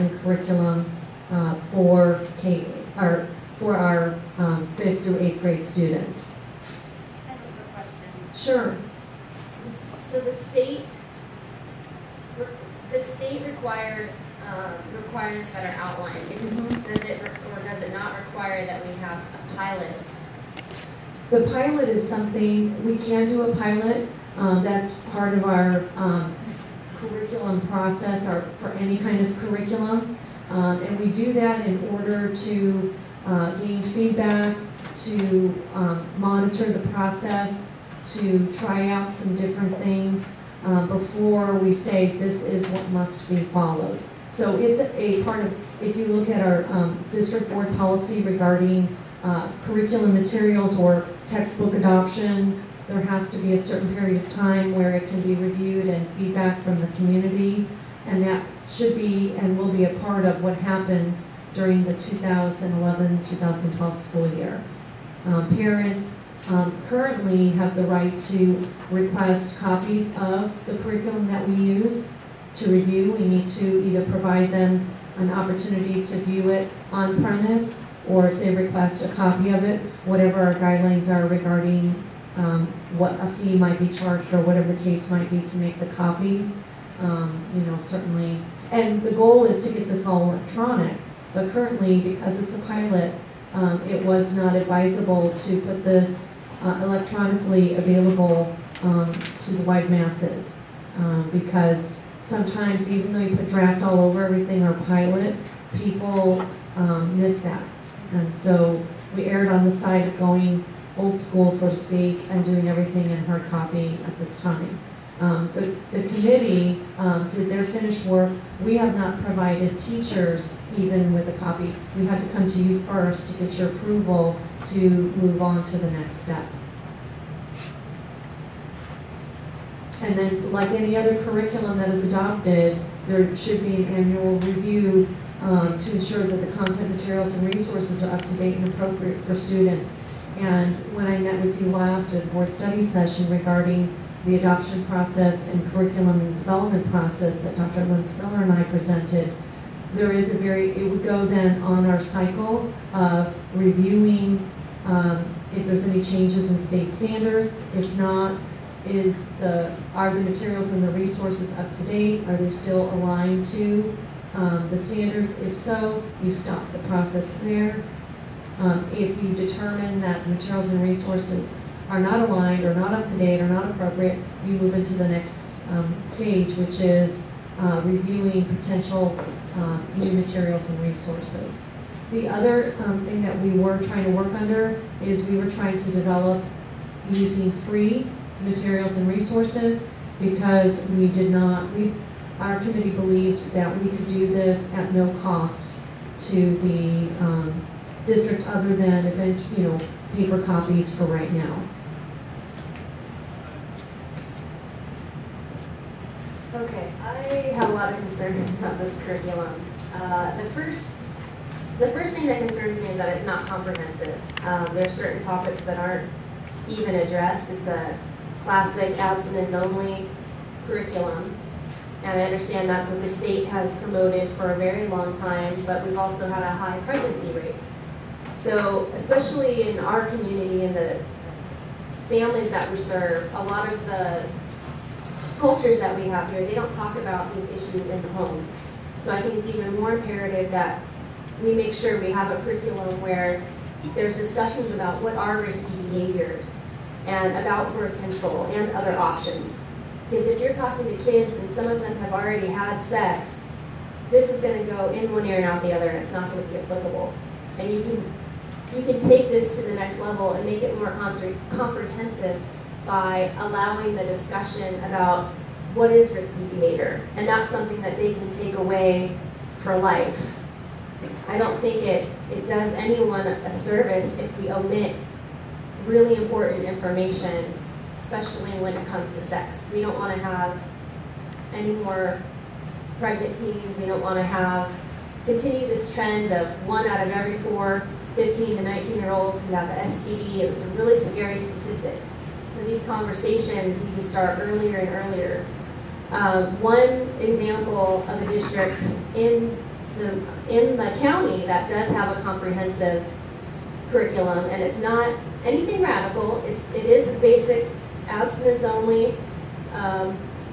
and curriculum for our 5th through 8th grade students. I have a question. Sure. So the state required requirements that are outlined. It just does it not require that we have a pilot? The pilot is something we can do a pilot. That's part of our curriculum process, for any kind of curriculum, and we do that in order to gain feedback, to monitor the process, to try out some different things before we say this is what must be followed. So it's a part of, if you look at our district board policy regarding curriculum materials or textbook adoptions, there has to be a certain period of time where it can be reviewed and feedback from the community, and that should be and will be a part of what happens during the 2011-2012 school year. Parents currently have the right to request copies of the curriculum that we use to review. We need to either provide them an opportunity to view it on premise, or if they request a copy of it, whatever our guidelines are regarding what a fee might be charged or whatever the case might be to make the copies, certainly. And the goal is to get this all electronic, but currently, because it's a pilot, it was not advisable to put this electronically available to the wide masses, because sometimes, even though you put draft all over everything or pilot, people miss that. And so we erred on the side of going old school, so to speak, and doing everything in hard copy at this time. The committee did their finished work. We have not provided teachers even with a copy. We had to come to you first to get your approval to move on to the next step. And then, like any other curriculum that is adopted, there should be an annual review to ensure that the content, materials, and resources are up to date and appropriate for students. And when I met with you last at board study session regarding the adoption process and curriculum and development process that Dr. Lynn Spiller and I presented, there is it would go then on our cycle of reviewing if there's any changes in state standards. If not, are the materials and the resources up to date? Are they still aligned to the standards? If so, you stop the process there. If you determine that the materials and resources are not aligned or not up to date or not appropriate, you move into the next stage, which is reviewing potential new materials and resources. The other thing that we were trying to work under is we were trying to develop using free materials and resources, because our committee believed that we could do this at no cost to the district other than paper copies for right now. Okay, I have a lot of concerns about this curriculum. The first thing that concerns me is that it's not comprehensive. There are certain topics that aren't even addressed. It's a classic abstinence only curriculum, and I understand that's what the state has promoted for a very long time, but we've also had a high pregnancy rate. So especially in our community and the families that we serve, a lot of the cultures that we have here, they don't talk about these issues in the home. So I think it's even more imperative that we make sure we have a curriculum where there's discussions about what are risky behaviors and about birth control and other options. Because if you're talking to kids and some of them have already had sex, this is going to go in one ear and out the other, and it's not going to be applicable. And you can take this to the next level and make it more comprehensive by allowing the discussion about what is risky behavior. And that's something that they can take away for life. I don't think it does anyone a service if we omit really important information, especially when it comes to sex. We don't want to have any more pregnant teens. We don't want to continue this trend of 1 out of every 4 15 to 19-year-olds who have an STD. It's a really scary statistic. So these conversations need to start earlier and earlier. One example of a district in in the county that does have a comprehensive curriculum, and it's not anything radical. It is a basic abstinence only,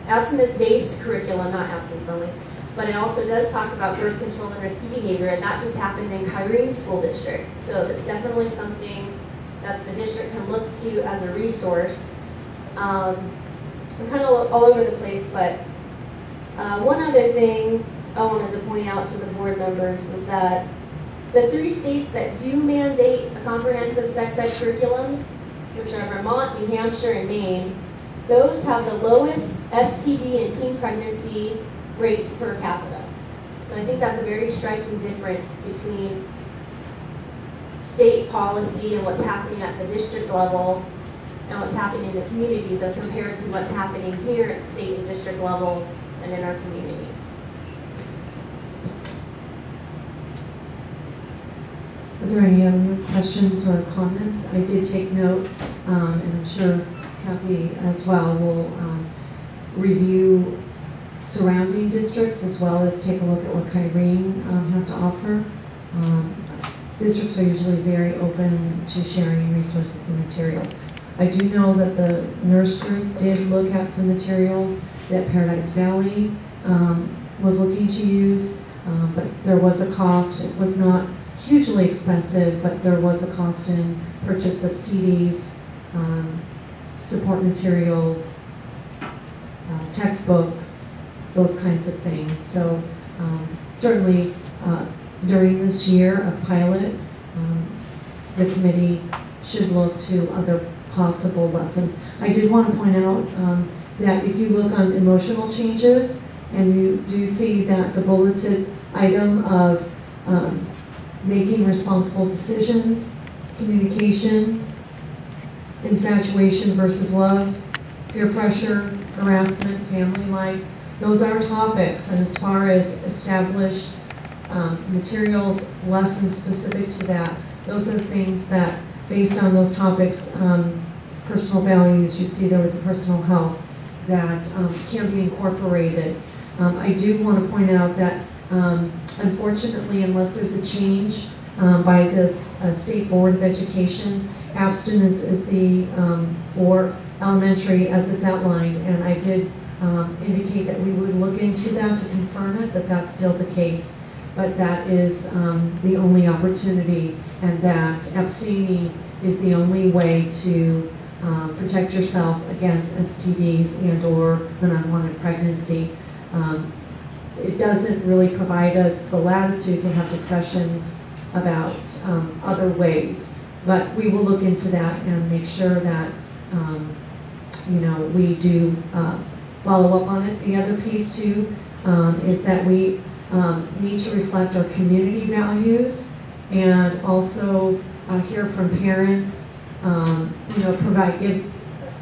abstinence-based curriculum, not abstinence only. But it also does talk about birth control and risky behavior, and that just happened in Kyrene School District. So it's definitely something that the district can look to as a resource. I'm kind of all over the place, but one other thing I wanted to point out to the board members was that the 3 states that do mandate a comprehensive sex ed curriculum, which are Vermont, New Hampshire, and Maine, those have the lowest STD and teen pregnancy rates per capita. So I think that's a very striking difference between state policy and what's happening at the district level and what's happening in the communities as compared to what's happening here at state and district levels and in our communities. Are there any other questions or comments? I did take note, and I'm sure Kathy as well will review surrounding districts as well as take a look at what Kyrene has to offer. Districts are usually very open to sharing resources and materials. I do know that the nurse group did look at some materials that Paradise Valley was looking to use, but there was a cost. It was not hugely expensive, but there was a cost in purchase of CDs, support materials, textbooks, those kinds of things. So certainly during this year of pilot, the committee should look to other possible lessons. I did want to point out that if you look on emotional changes, and you do see that the bulleted item of making responsible decisions, communication, infatuation versus love, peer pressure, harassment, family life, those are topics. And as far as established materials, lessons specific to that, those are things that, based on those topics, personal values, you see there with the personal health, that can be incorporated. I do want to point out that unfortunately, unless there's a change by this State Board of Education, abstinence is the for elementary as it's outlined, and I did indicate that we would look into that to confirm it, that that's still the case, but that is the only opportunity, and that abstaining is the only way to protect yourself against STDs and or an unwanted pregnancy. It doesn't really provide us the latitude to have discussions about other ways, but we will look into that and make sure that we do follow up on it. The other piece too is that we need to reflect our community values and also hear from parents,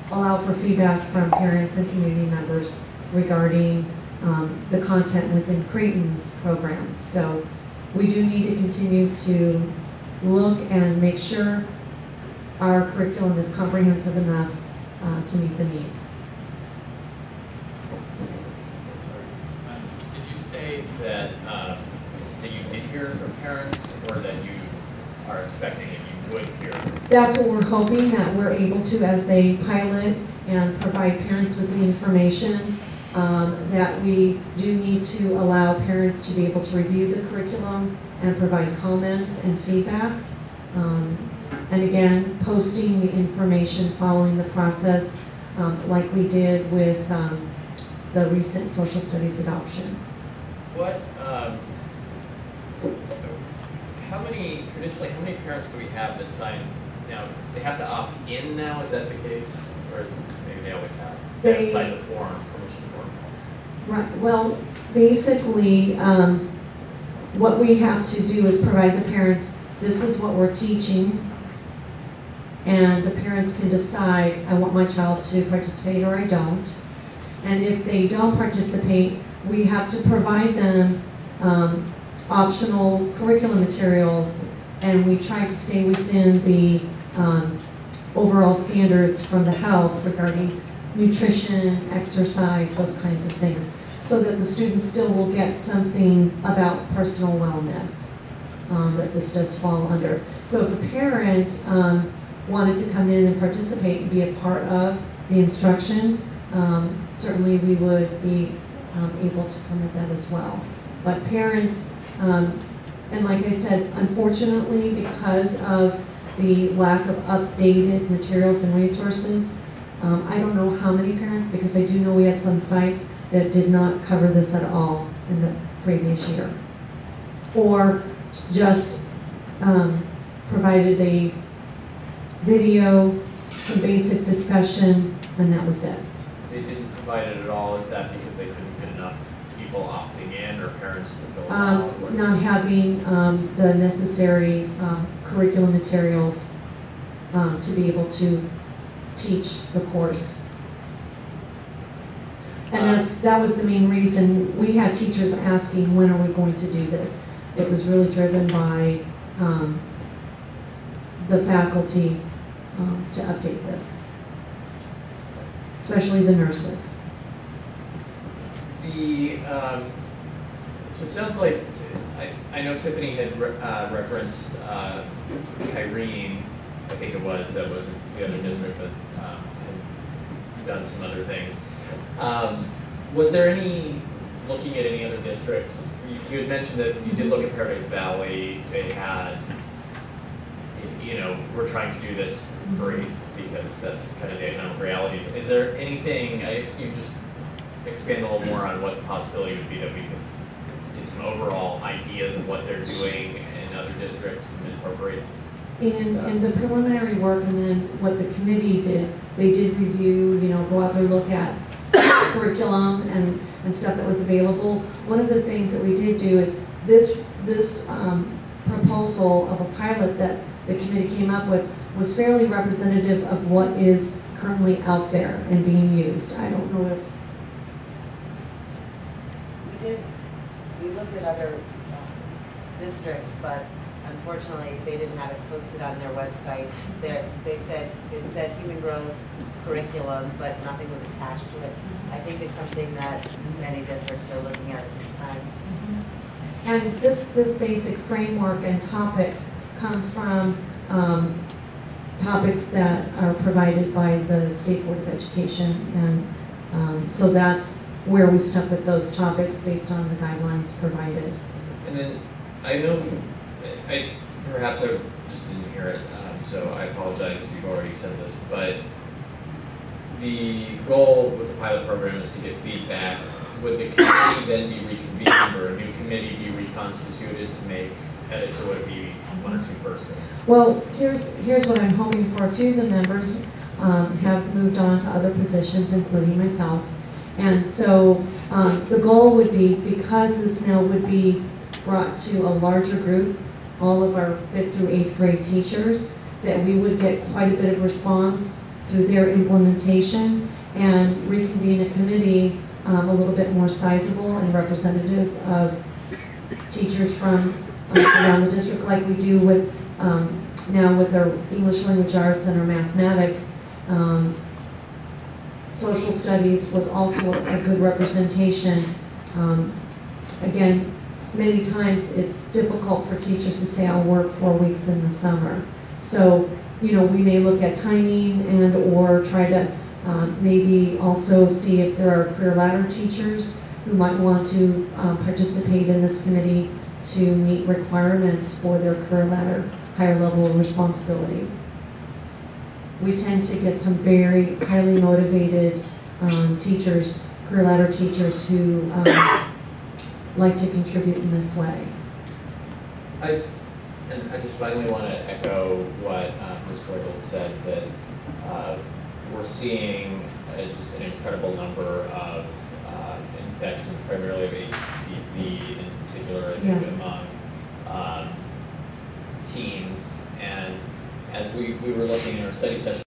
allow for feedback from parents and community members regarding the content within Creighton's program. So we do need to continue to look and make sure our curriculum is comprehensive enough to meet the needs. Did you say that you did hear from parents, or that you are expecting that you would hear? That's what we're hoping, that we're able to, as they pilot and provide parents with the information, that we do need to allow parents to be able to review the curriculum and provide comments and feedback. And again, posting the information following the process like we did with the recent social studies adoption. How many parents do we have that sign? Now, they have to opt in now, is that the case? Or maybe they always have? They have to sign the form, permission form. Right, well, basically, what we have to do is provide the parents, this is what we're teaching, and the parents can decide, I want my child to participate or I don't. And if they don't participate, we have to provide them optional curriculum materials, and we try to stay within the overall standards from the health regarding nutrition, exercise, those kinds of things. so that the students still will get something about personal wellness that this does fall under. So if a parent wanted to come in and participate and be a part of the instruction, certainly we would be able to permit that as well. But parents, and like I said, unfortunately, because of the lack of updated materials and resources, I don't know how many parents, because I do know we had some sites that did not cover this at all in the previous year. Or just provided a video, some basic discussion, and that was it. They didn't provide it at all. Is that because they couldn't get enough people opting in or parents to fill it out? Not having the necessary curriculum materials to be able to teach the course. And that was the main reason. We had teachers asking, when are we going to do this? It was really driven by the faculty to update this, especially the nurses. So it sounds like, I know Tiffany had referenced Kyrene, I think it was, that was the other district that had done some other things. Was there any, looking at any other districts, you had mentioned that you did look at Paradise Valley, they had, we're trying to do this free because that's kind of the economic realities. Is there anything, I guess you just expand a little more on what the possibility would be that we could get some overall ideas of what they're doing in other districts and incorporate? In the preliminary work, and then what the committee did, they did review, go out there, look at curriculum and stuff that was available. One of the things that we did do is this proposal of a pilot that the committee came up with was fairly representative of what is currently out there and being used. I don't know if we looked at other districts, but unfortunately they didn't have it posted on their websites. It said human growth curriculum, but nothing was attached to it. I think it's something that many districts are looking at this time. Mm-hmm. And this basic framework and topics come from topics that are provided by the State Board of Education, and so that's where we stuck with those topics based on the guidelines provided. And then I know, perhaps I just didn't hear it, so I apologize if you've already said this, but the goal with the pilot program is to get feedback. Would the committee then be reconvened, or a new committee be reconstituted to make edits, or would it be one or two persons? Well, here's what I'm hoping for. A few of the members have moved on to other positions, including myself. And so the goal would be, because this now would be brought to a larger group, all of our 5th through 8th grade teachers, that we would get quite a bit of response through their implementation and reconvene a committee a little bit more sizable and representative of teachers from around the district, like we do with now with our English language arts and our mathematics. Social studies was also a good representation. Again, many times it's difficult for teachers to say, I'll work 4 weeks in the summer. So, we may look at timing and or try to maybe also see if there are career ladder teachers who might want to participate in this committee to meet requirements for their career ladder higher level responsibilities. We tend to get some very highly motivated teachers, career ladder teachers, who like to contribute in this way. I just finally want to echo what Ms. Croydell said, that we're seeing just an incredible number of infections, primarily of HPV in particular, I think, yes, among teens. And as we were looking in our study session